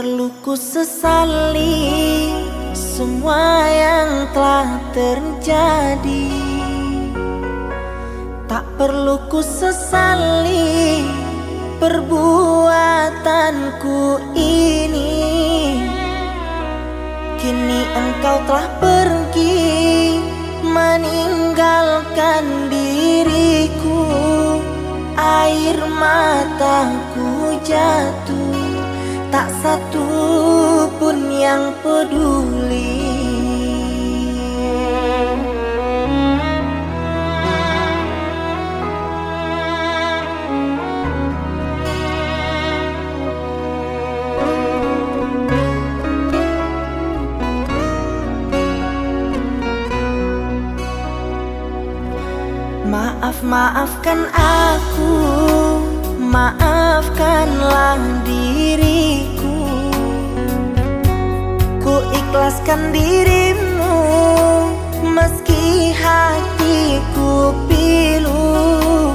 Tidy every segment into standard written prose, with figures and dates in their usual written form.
perlu ku sesali semua yang telah terjadi. Tak perlu ku sesali perbuatanku ini. Kini engkau telah pergi meninggalkan diriku. Air mataku jatuh, tak satu pun yang peduli. Maafkan aku, maafkanlah diriku. Ku ikhlaskan dirimu meski hatiku pilu.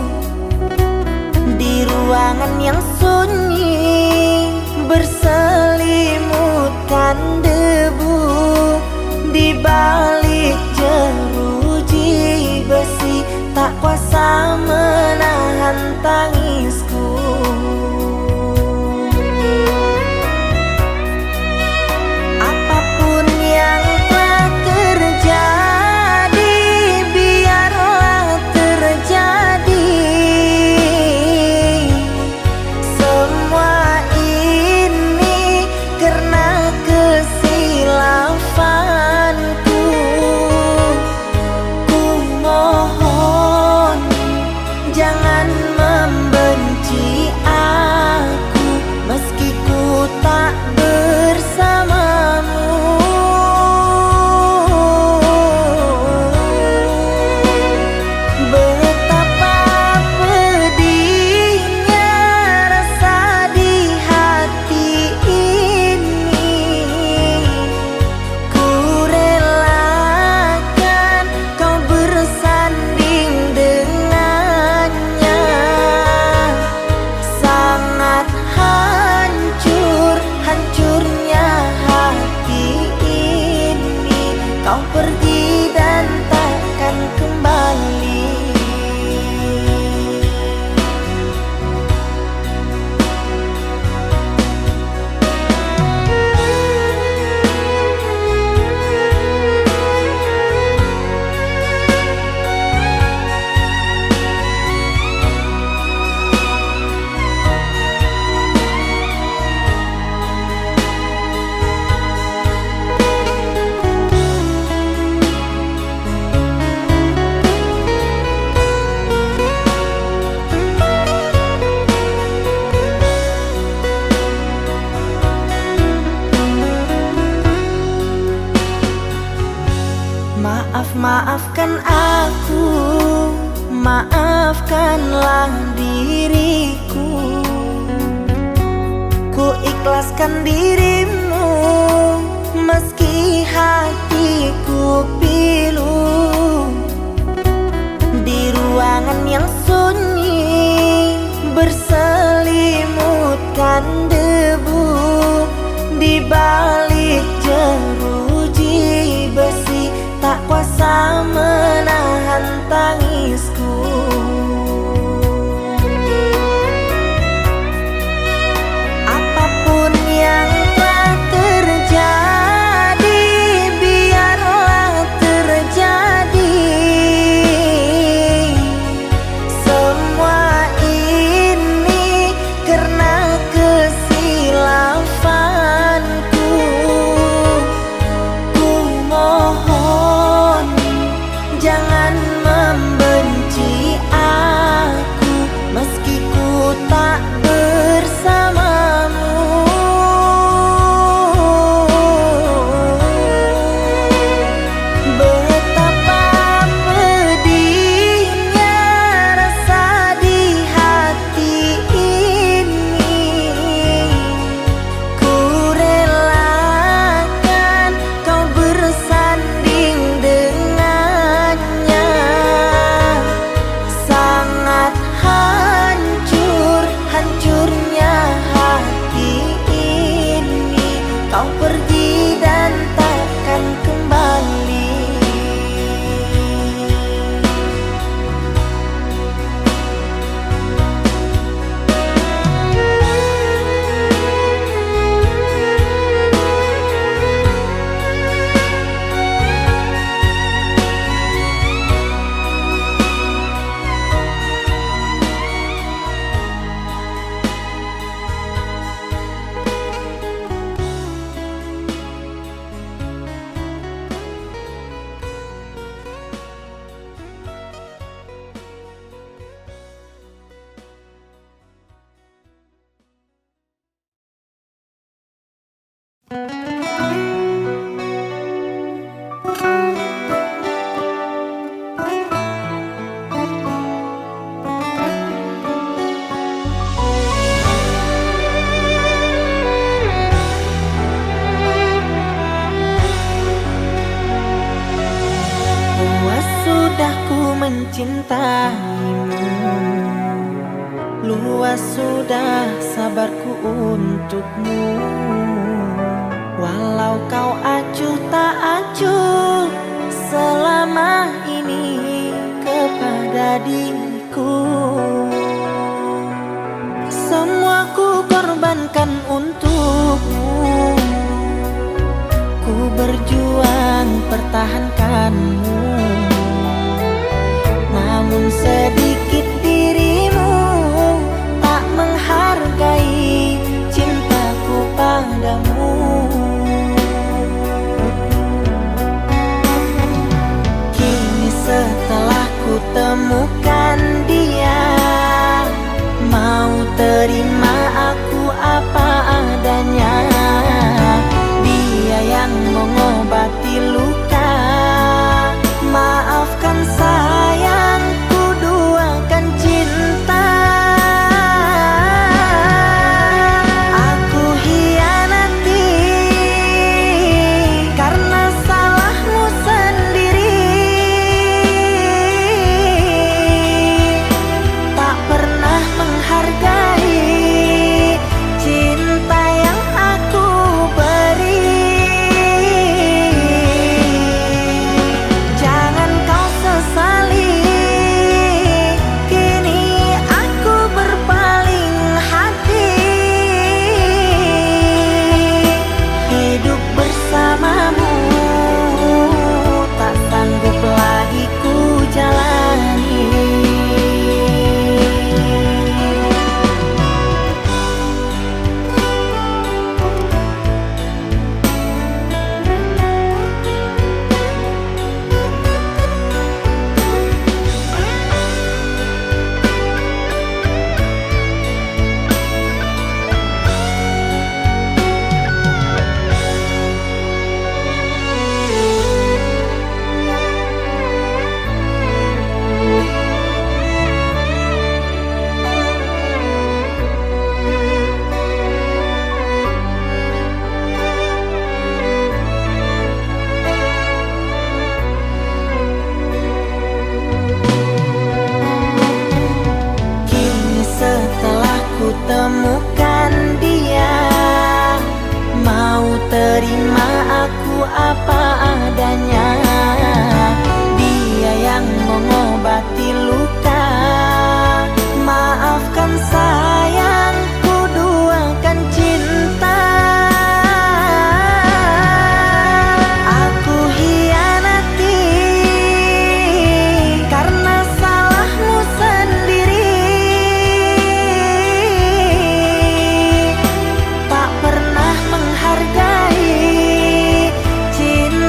Di ruangan yang sunyi berselimutkan debu, di balik jeruji besi tak kuasa menahan tangisku. Apapun yang telah terjadi, biarlah terjadi. Semua ini karena kesilafanku. Ku mohon jangan membenci aku meski ku tak bersamamu. Betapa pedihnya rasa di hati ini. Ku relakan kau bersanding dengannya. Sangat hancur, hancurnya hati ini. Kau pergi dan takkan kembali. Maafkan aku, maafkanlah diriku. Ku ikhlaskan dirimu meski hatiku pilu. Di ruangan yang sunyi berselimutkan debu, di balik jeruji besi tak kuasa menahan tangisku. Apapun yang telah terjadi, biarlah terjadi. Semua ini karena kesilafanku. Ku mohon jangan membenci mencintaimu. Luas sudah sabarku untukmu. Walau kau acuh tak acuh selama ini kepada diriku. Semua ku korbankan untukmu. Ku berjuang pertahankanmu. Namun sedikit dirimu tak menghargai cintaku padamu. Kini setelah ku temukan dia, mau terima aku apa adanya. Dia yang mengobati luka. Maafkan sayang, ku duakan cinta. Aku hianati karena salahmu sendiri. Tak pernah menghargai cinta yang aku beri. Jangan kau sesali, kini aku berpaling hati. Hidup bersamamu tak sanggup lagi ku jalani. Setelah ku temukan dia, mau terima aku apa adanya. Dia yang mengobati luka. Maafkan sayang, ku duakan cinta. Aku hianati karena salahmu sendiri. Tak pernah menghargai cinta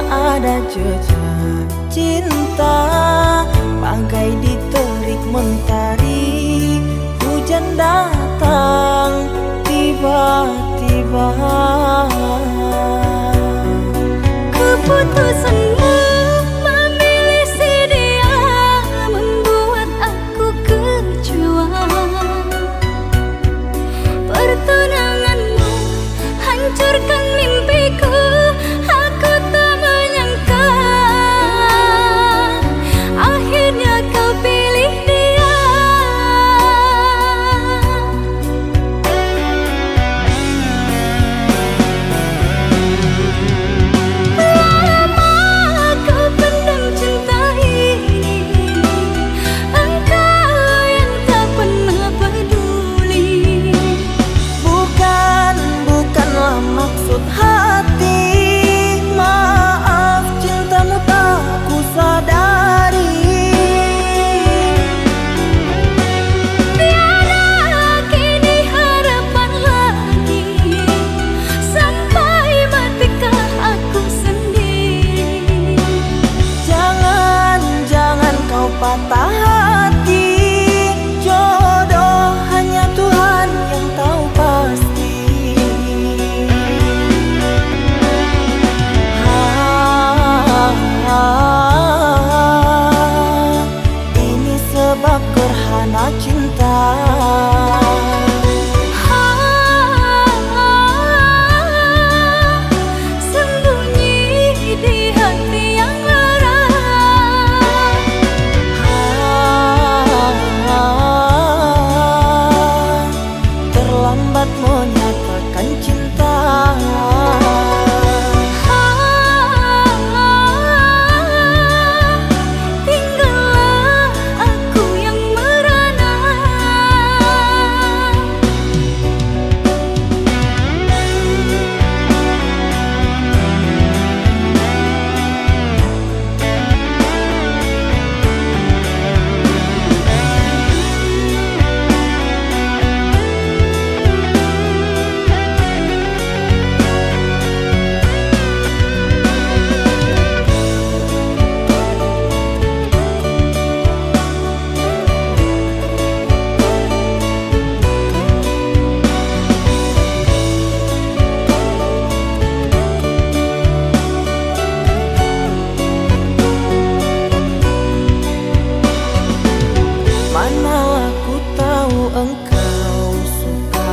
ada jejak cinta, bagai diterik mentari, hujan datang tiba-tiba. Keputusanmu memilih si dia membuat aku kecewa. Pertunanganmu hancurkan mimpiku, aku tak menyangka akhirnya kau pilih dia. Lama kau pendam cinta ini, engkau yang tak pernah peduli. Bukanlah maksud hati, maaf cintamu tak ku sadari. Tiada kini harapan lagi, sampai matikah aku sendiri. Jangan kau patah hati, jodoh hanya Tuhan yang tahu pasti. Ini sebab gerhana cinta. Sembunyi di hati yang lara. Terlambat menyatakan cinta. Tinggallah aku yang merana. Manalah ku tahu engkau suka,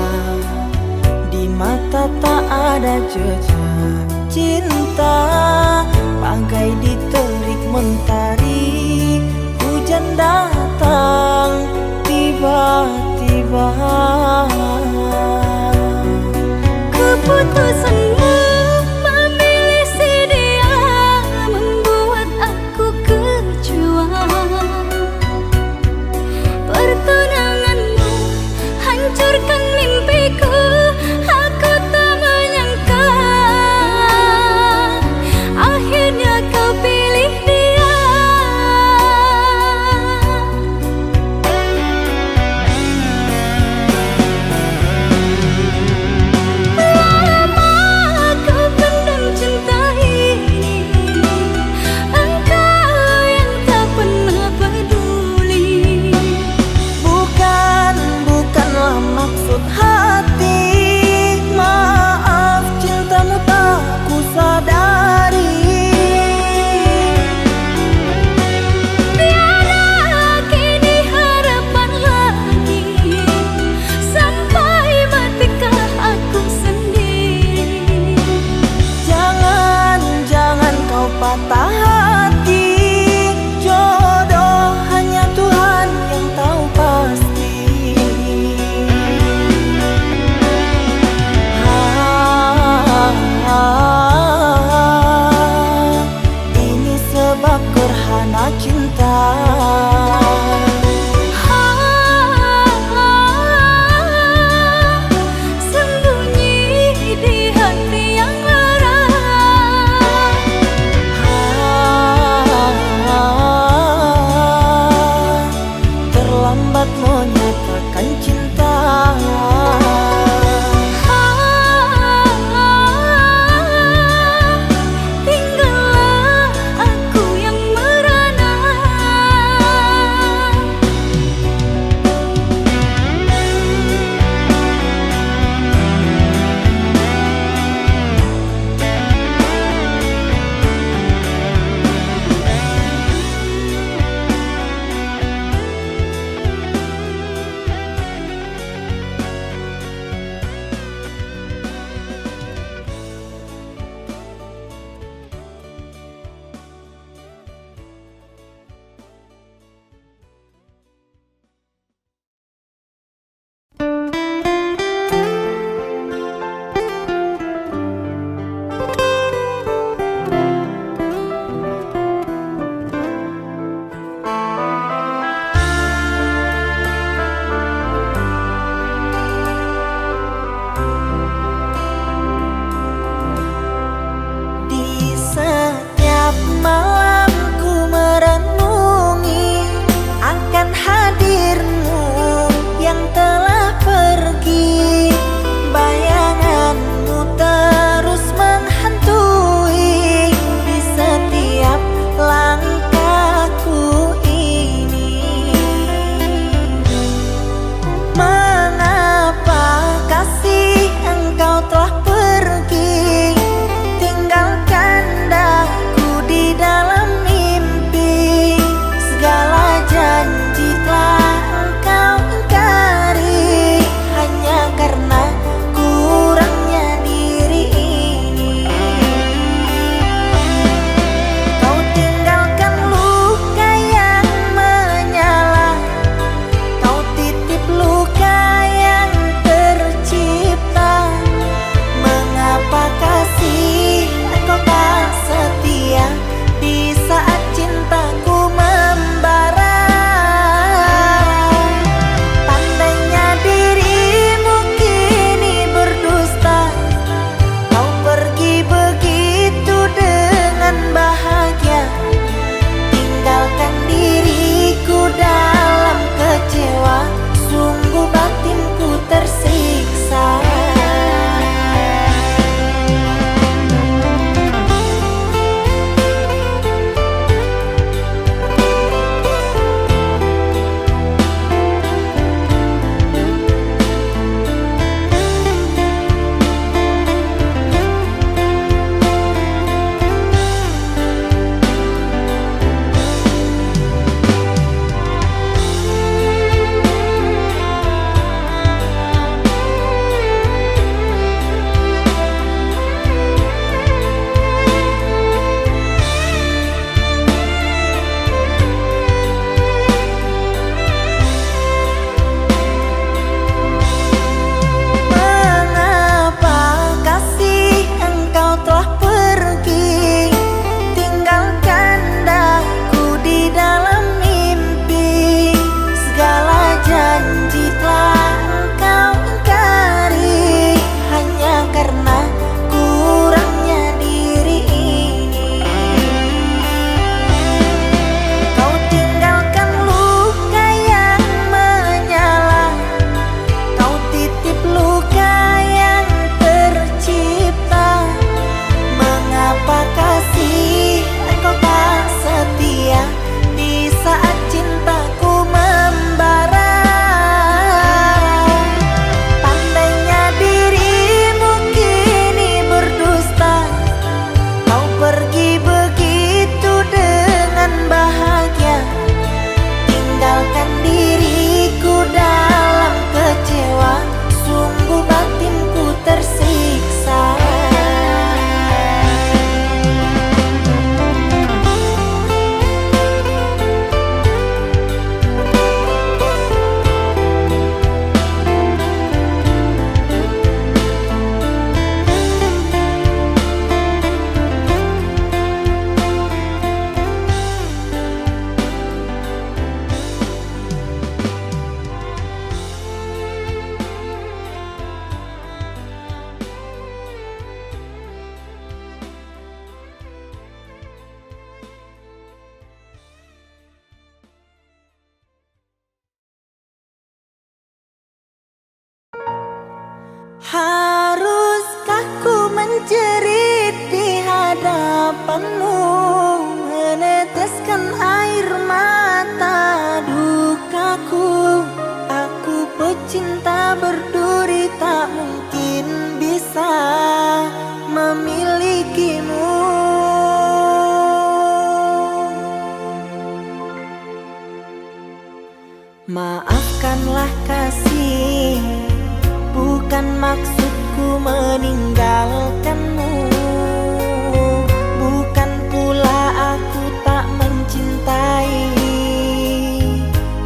di mata tak ada jejak cinta, bagai diterik mentari, hujan datang tiba-tiba. Keputusanmu memilih si dia membuat aku kecewa. Pertunanganmu hancurkan mimpiku, aku tak menyangka akhirnya kau pilih dia. Lama kau pendam cinta ini, engkau yang tak pernah peduli. Bukanlah maksud hati, maaf cintamu tak ku sadari. Tiada kini harapan lagi, sampai matikah aku sendiri. Jangan kau patah hati, jodoh hanya Tuhan yang tahu pasti. Ini sebab gerhana cinta. Sembunyi di hati yang lara. cinta berduri tak mungkin bisa memilikimu. Maafkanlah kasih, bukan maksudku meninggalkanmu. Bukan pula aku tak mencintai,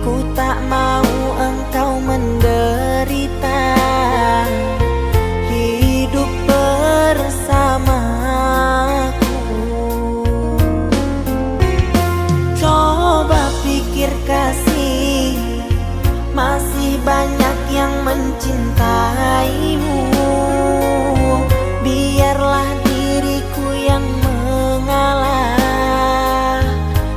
ku tak mau engkau menderita. Hidup bersamaku, coba pikir kasih, masih banyak yang mencintaimu. Biarlah diriku yang mengalah,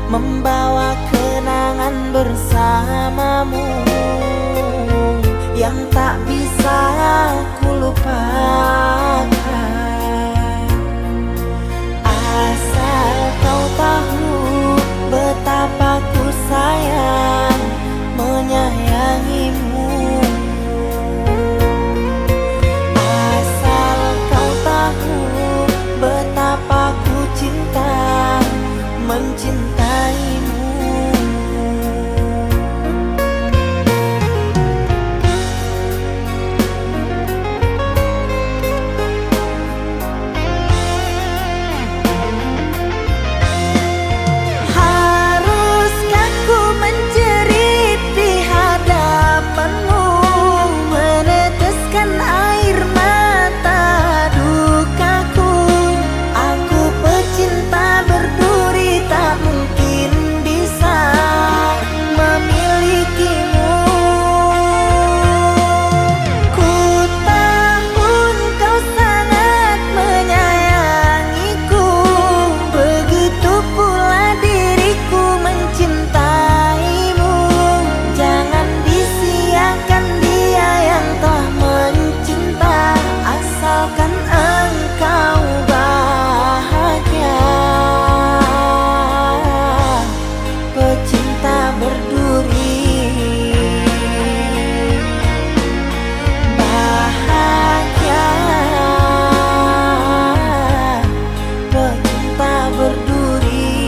membawa kenangan bersamamu yang tak bisa ku lupakan. Asal kau tahu betapa ku sayang menyayangimu. Asal kau tahu betapa ku cinta mencintaimu. Haruskah ku menjerit di hadapanmu, meneteskan air mata dukaku. Aku pecinta berduri tak mungkin bisa memilikimu. Ku tahu engkau sangat menyayangiku, begitu pula diriku mencintaimu. Jangan disia-siakan dia yang telah mencinta, asalkan engkau bahagia. Pecinta berduri bahagia, pecinta berduri.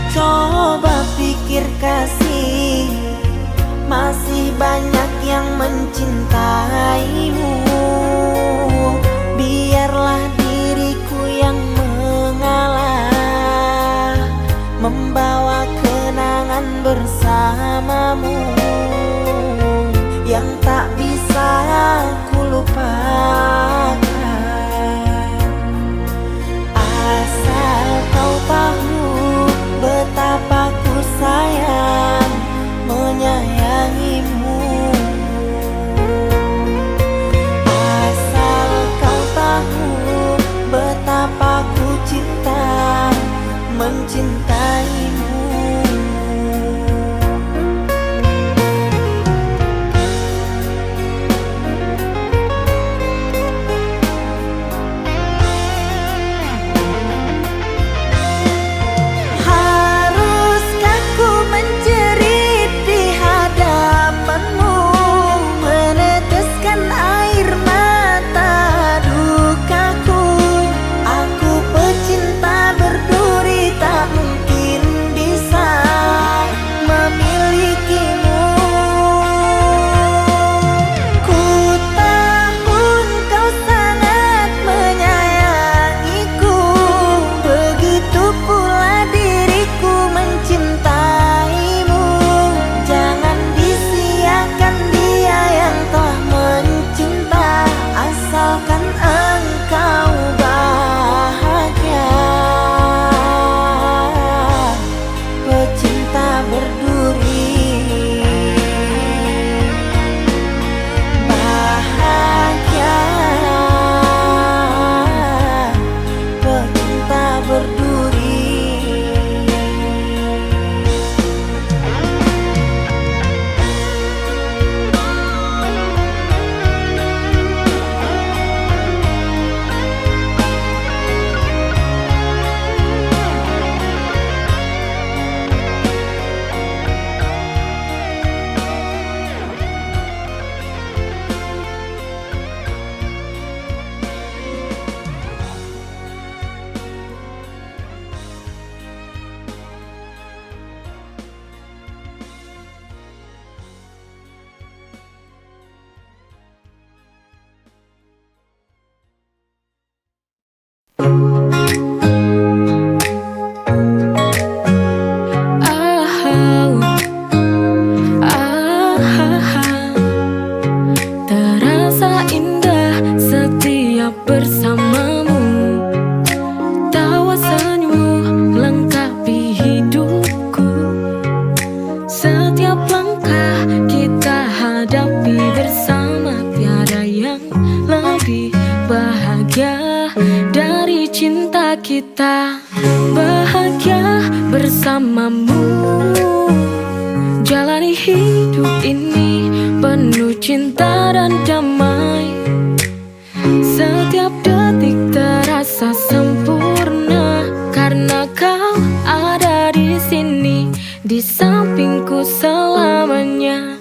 Coba pikir kasih, masih banyak yang mencintaimu. Biarlah diriku yang mengalah, membawa kenangan bersamamu yang tak bisa ku lupakan. Asal kau tahu betapa ku sayang menyayangimu. Asal kau tahu betapa ku cinta mencintaimu. bersamamu, jalani hidup ini penuh cinta dan damai. Setiap detik terasa sempurna karena kau ada di sini, di sampingku selamanya.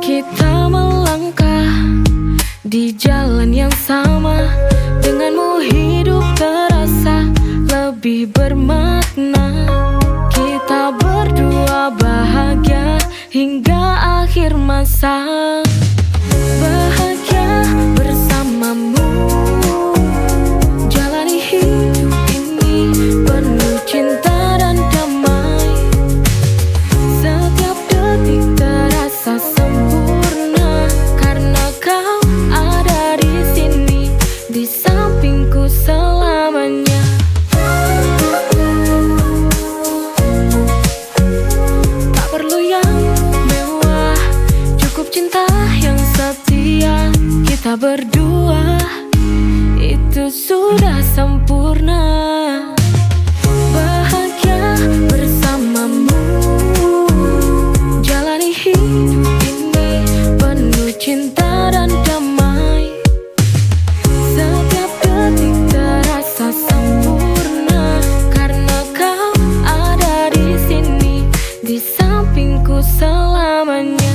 Kita melangkah di jalan yang sama, denganmu hidup terasa lebih bermakna. Kita berdua bahagia hingga akhir masa. Bahagia bersamamu, jalani hidup ini penuh cinta dan damai. Setiap detik terasa sempurna karena kau ada di sini, di sampingku selamanya. Tak perlu yang mewah, cukup cinta yang setia. Kita berdua itu sudah sempurna. Bahagia bersamamu, jalani hidup ini penuh cinta dan damai. Setiap detik terasa sempurna karena kau ada di sini, di sampingku selamanya.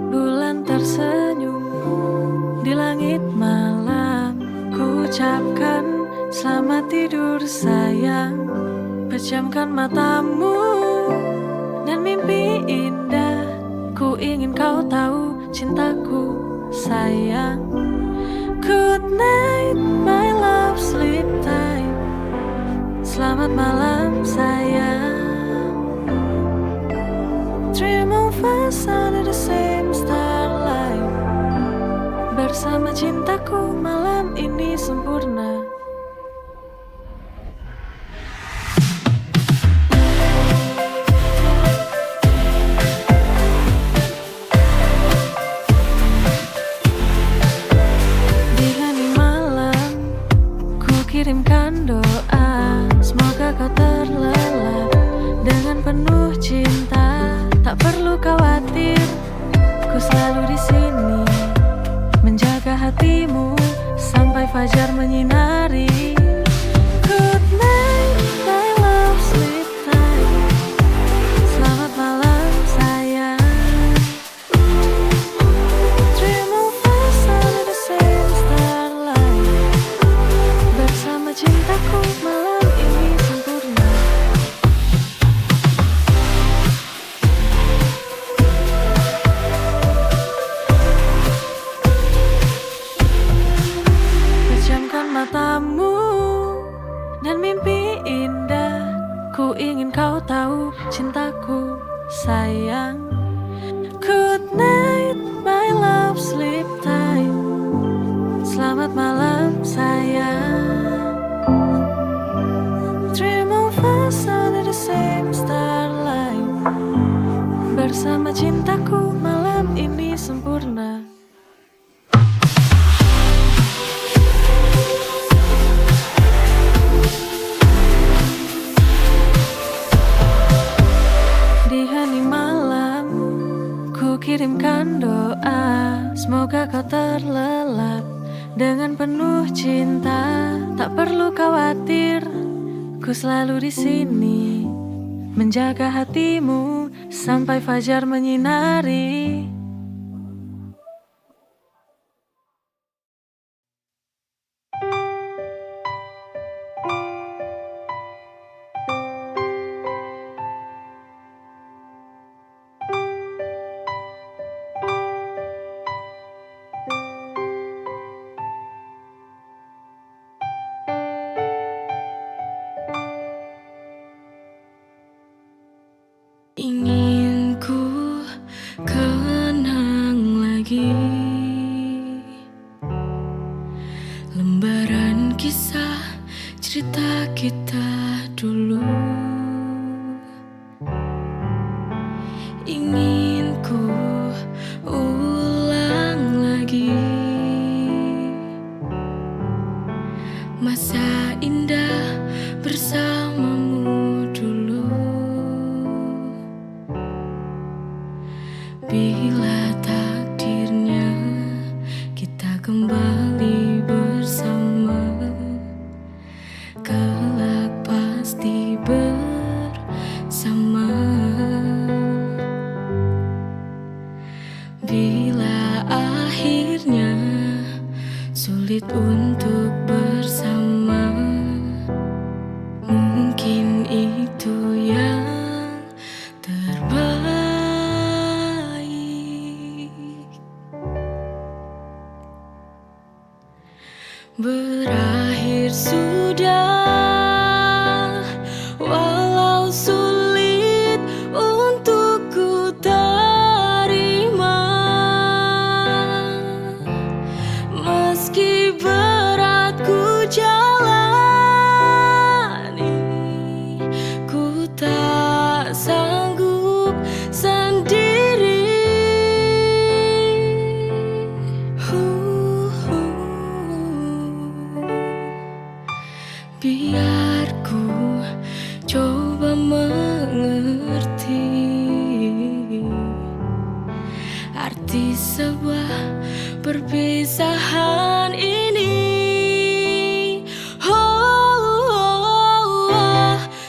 Bulan tersenyum di langit malam, ku ucapkan selamat tidur sayang. Pejamkan matamu dan mimpi indah, ku ingin kau tahu cintaku sayang. Good night my love, sleep tight. Selamat malam sayang. Dream of us under the same starlight. Bersama cintaku malam ini sempurna. Di hening malam ku kirimkan doa, semoga kau terlelap dengan penuh cinta. Tak perlu khawatir, ku selalu di sini menjaga hatimu sampai fajar menyinari. Good night, my love, sleep tight. Selamat malam sayang. Dream of us under the same starlight. Bersama cintaku malam ini sempurna. Matamu dan mimpi indah, ku ingin kau tahu cintaku sayang. Good night my love, sleep tight. Selamat malam sayang. Dream of us under the same starlight. Bersama cintaku malam ini sempurna. Kirimkan doa, semoga kau terlelap dengan penuh cinta. Tak perlu khawatir, ku selalu di sini menjaga hatimu sampai fajar menyinari. lembaran kisah cerita kita dulu. Ingin ku ulang lagi masa indah bersamamu dulu. Bila takdirnya kita kembali bersama, kelak pasti bersama. Bila akhirnya sulit untuk bersama, mungkin itu yang terbaik. Berakhir sudah, walau sulit untuk ku terima. Meski berat ku jalani, ku tak sanggup sendiri. Biar ku coba mengerti arti sebuah perpisahan ini.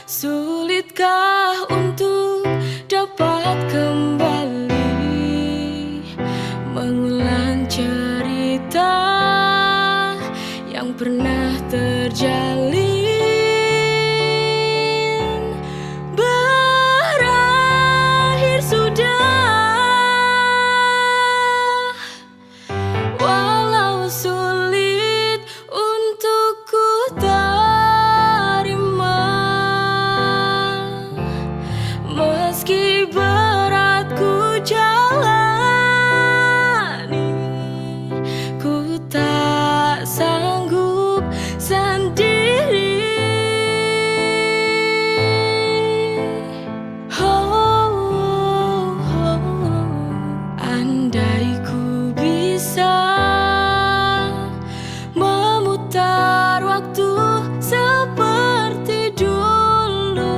Sulitkah untuk dapat kembali mengulang cerita yang pernah terjalin? Berakhir sudah, walau sulit untuk ku terima. Meski berat ku jalani, ku tak sanggup sendiri. Andai ku bisa memutar waktu seperti dulu,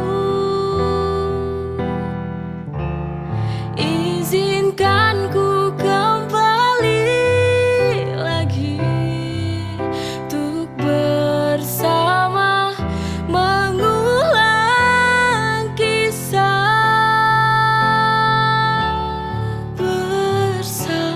izinkan ku kembali lagi untuk bersama mengulang kisah bersamamu.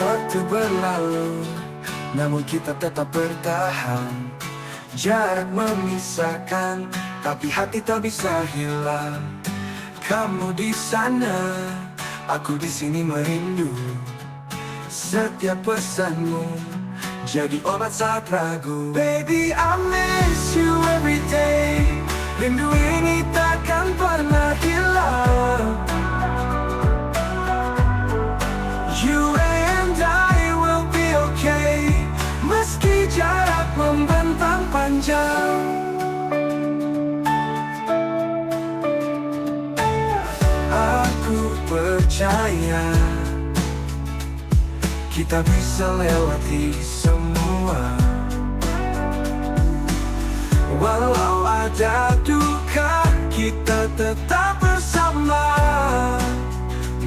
Waktu berlalu, namun kita tetap bertahan. Jarak memisahkan, tapi hati tak bisa hilang. Kamu di sana, aku di sini merindu. Setiap pesanmu jadi obat saat ragu. Baby, I miss you every day. Rindu ini takkan pernah hilang. You and I will be okay, meski jarak membentang panjang. Aku percaya kita bisa lewati semua. Walau ada duka, kita tetap bersama.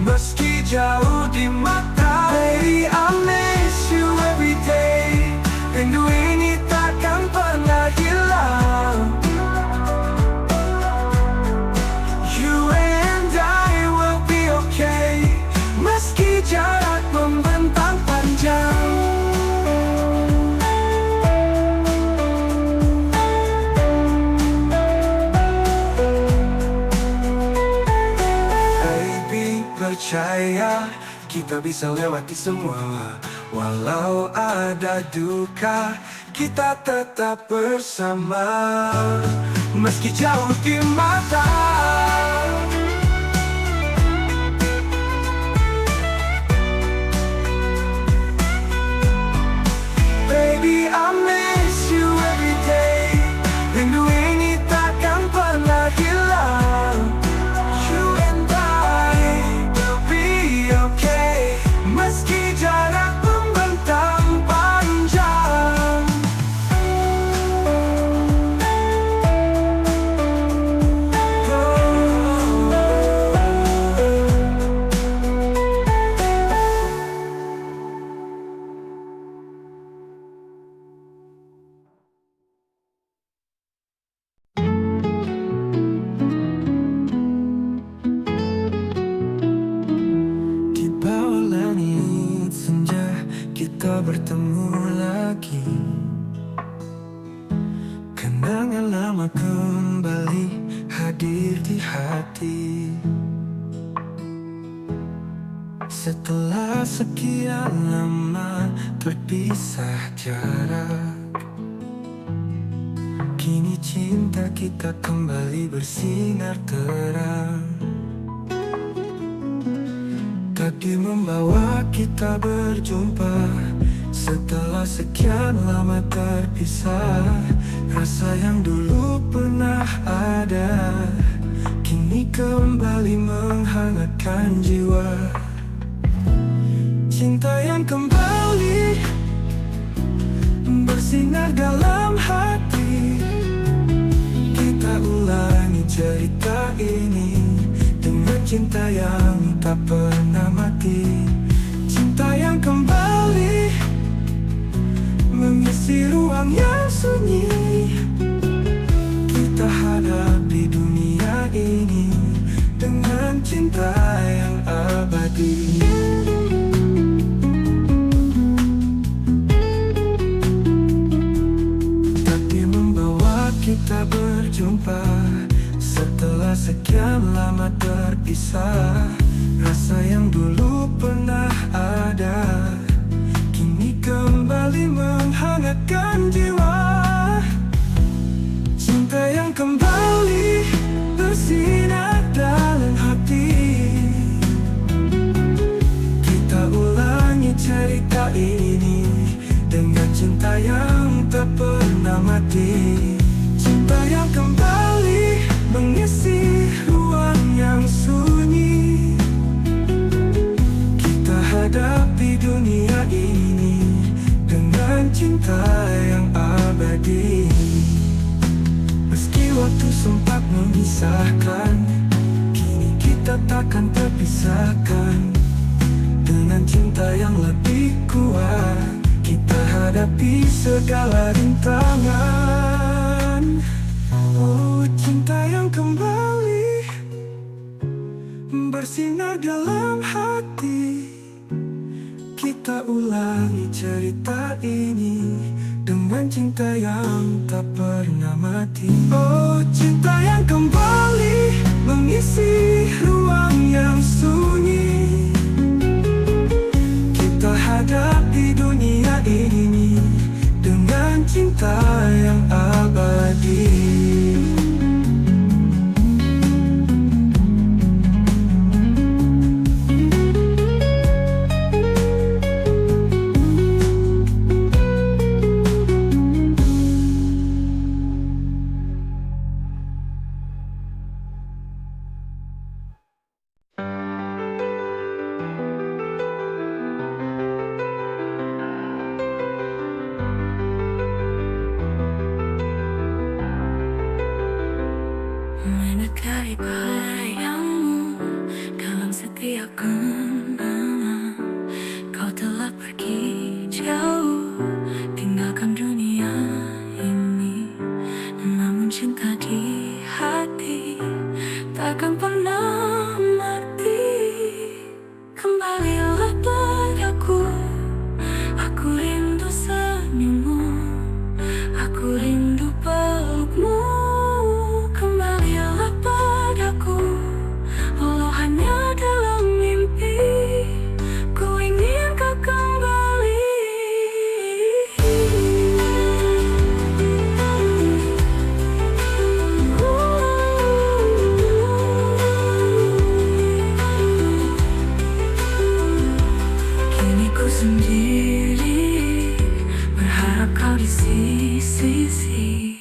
Meski jauh di mata, baby, I miss you every day. Rindu ini takkan pernah hilang. You and I will be okay, meski jarak membentang panjang. kita bisa lewati semua. Walau ada duka, kita tetap bersama. Meski jauh di mata, baby, I miss you every day. Rindu ini takkan pernah hilang. You and I will be okay. Meski jarak membentang panjang. Di bawah langit senja kita bertemu lagi. Kenangan lama kembali hadir di hati. Setelah sekian lama terpisah jarak, kini cinta kita kembali bersinar terang. Takdir membawa kita berjumpa. Setelah sekian lama terpisah, rasa yang dulu pernah ada kini kembali menghangatkan jiwa. Cinta yang kembali bersinar dalam hati. Kita ulangi cerita ini dengan cinta yang tak pernah mati. Cinta yang kembali mengisi ruang yang sunyi. Kita hadapi dunia ini dengan cinta yang abadi. Takdir membawa kita berjumpa. Setelah sekian lama terpisah, rasa yang dulu pernah ada kini kembali menghangatkan jiwa. Cinta yang kembali bersinar dalam hati. Kita ulangi cerita ini dengan cinta yang tak pernah mati. Cinta yang kembali mengisi ruang yang sunyi. Kita hadapi dunia ini dengan cinta yang abadi. Meski waktu sempat memisahkan, kini kita takkan terpisahkan. Dengan cinta yang lebih kuat, kita hadapi segala rintangan. Oh, cinta yang kembali bersinar dalam hati. Kita ulangi cerita ini dengan cinta yang tak pernah mati. Oh, cinta yang kembali mengisi ruang yang sunyi. Kita hadapi dunia ini dengan cinta yang abadi. Menekai bayangmu dalam setiap kenangan. Kau telah pergi jauh, tinggalkan dunia ini. Namun cinta di hati takkan pernah mati. Kembalilah padaku, aku rindu senyummu, aku rindu pelukmu. Kembalilah padaku, walau hanya dalam mimpi. kau di sisi